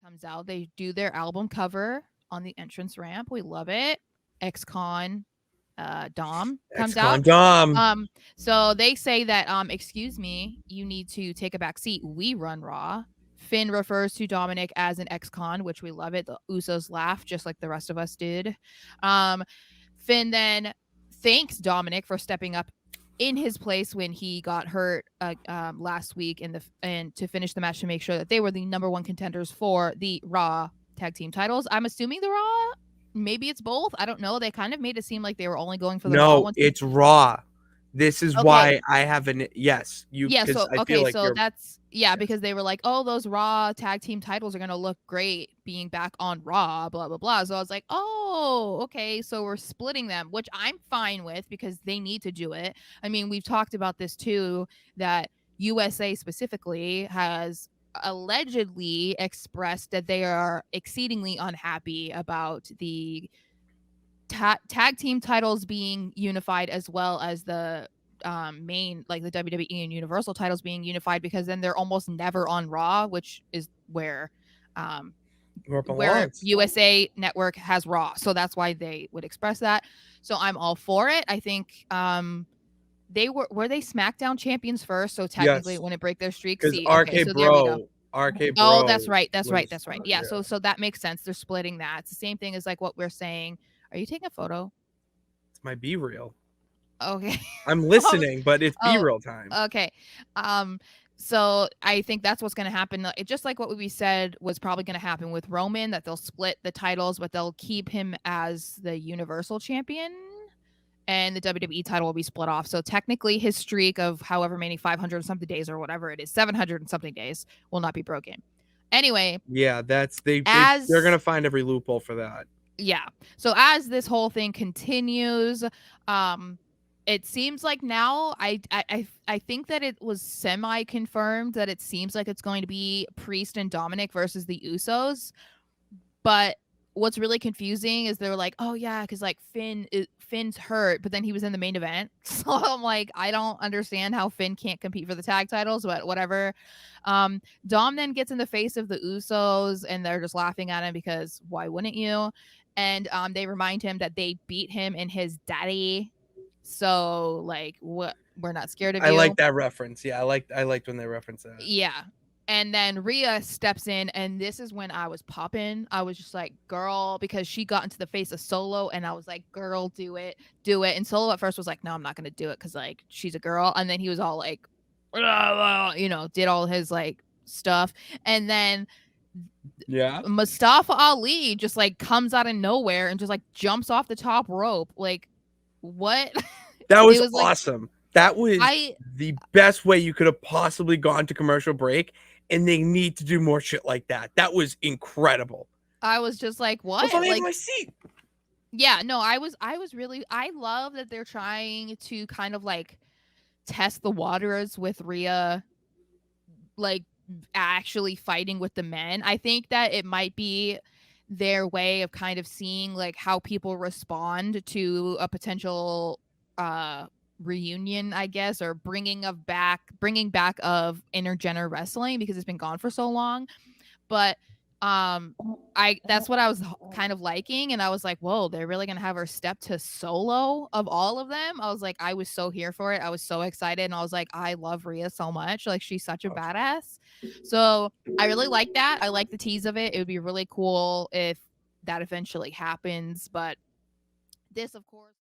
comes out. They do their album cover on the entrance ramp. We love it. Ex-con Dom comes out. Ex-con Dom. So they say that excuse me, you need to take a back seat. We run Raw. Finn refers to Dominic as an ex-con, which we love it. The Usos laugh just like the rest of us did. Finn then thanks Dominic for stepping up in his place when he got hurt last week and to finish the match to make sure that they were the number one contenders for the Raw tag team titles. I'm assuming the Raw. Maybe it's both. I don't know. They kind of made it seem like they were only going for the Raw No, ones. it's Raw. This is Okay. why I have an yes. You Yeah, because so I feel okay, like so you're that's yeah, yes. because they were like, "Oh, those Raw tag team titles are gonna look great being back on Raw, blah blah blah." So I was like, "Oh, okay, so we're splitting them," which I'm fine with because they need to do it. I mean, we've talked about this too, that USA specifically has allegedly expressed that they are exceedingly unhappy about the tag team titles being unified as well as the main like the WWE and Universal titles being unified because then they're almost never on Raw, which is um Where it where belongs. USA Network has Raw. So that's why they would express that. So I'm all for it. I think they were they SmackDown champions first, so technically it Yes, wouldn't break their streak. because See, okay, so there we go. RK Oh, Bro that's right, was that's right. Yeah, yeah. so that makes sense. They're splitting that. It's the same thing as like what we're saying. Are you taking a photo? It's my B reel. Okay. I'm listening, but it's B Oh, real time. okay. Um, so I think that's what's gonna happen. It just like what we said was probably gonna happen with Roman, that they'll split the titles, but they'll keep him as the Universal Champion, and the WWE title will be split off. So technically, his streak of however many 500 something days or whatever it is, 700 and something days will not be broken. Anyway, Yeah, that's they're as gonna find every loophole for that. yeah. So as this whole thing continues, um, it seems like now I think that it was semi confirmed that it seems like it's going to be Priest and Dominic versus the Usos. But what's really confusing is they're like, oh yeah, because like Finn's hurt, but then he was in the main event. So I'm like, I don't understand how Finn can't compete for the tag titles, but whatever. Dom then gets in the face of the Usos, and they're just laughing at him because why wouldn't you? And they remind him that they beat him in his daddy. So like, what? We're not scared of I like you. that reference. Yeah, I liked when they referenced that. Yeah. And then Rhea steps in, and this is when I was popping. I was just like, girl, because she got into the face of Solo, and I was like, girl, do it, do it. And Solo at first was like, no, I'm not going to do it because, like, she's a girl. And then he was all like, did all his, like, stuff. And then Yeah. Mustafa Ali just, like, comes out of nowhere and just, like, jumps off the top rope. Like, what? That It was was like, awesome. That was I the best way you could have possibly gone to commercial break, and they need to do more shit like that. That was incredible. I was just like, What's on what? the edge of Like, my seat? yeah, no, I was really I love that they're trying to kind of like test the waters with Rhea like actually fighting with the men. I think that it might be their way of kind of seeing like how people respond to a potential uh reunion, I guess, or bringing back of intergender wrestling because it's been gone for so long. But I that's what I was kind of liking, and I was like, whoa, they're really gonna have her step to solo of all of them. I was like, I was so here for it. I was so excited, and I was like, I love Rhea so much. Like, she's such a badass. So I really like that. I like the tease of it. It would be really cool if that eventually happens. But this, of course,